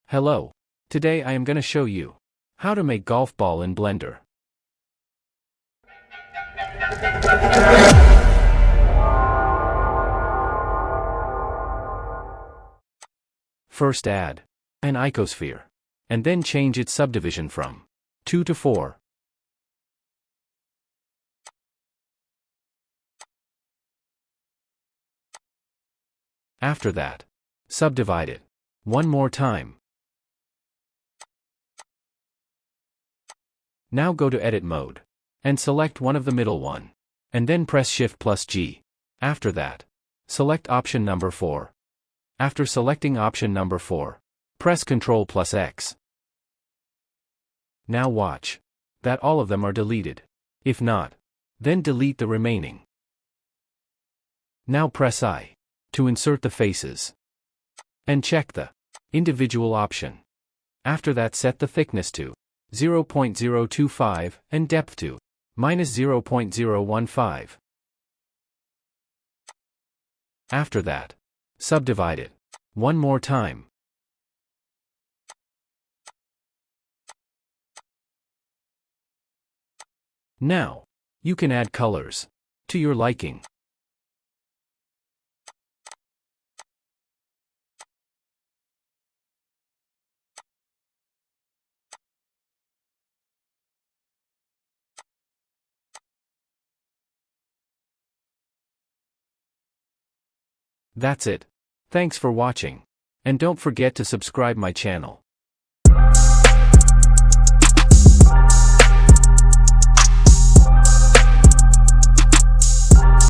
Hello. Today I am gonna show you how to make golf ball in Blender. First add an icosphere, and then change its subdivision from 2 to 4. After that, subdivide it one more time. Now go to Edit mode, and select one of the middle one, and then press Shift+G. After that, select option number 4. After selecting option number 4, press Ctrl+X. Now watch that all of them are deleted. If not, then delete the remaining. Now press I to insert the faces, and check the individual option. After that, set the thickness to 0.025 and depth to -0.015. After that, subdivide it one more time. Now, you can add colors to your liking. That's it. Thanks for watching. And don't forget to subscribe my channel.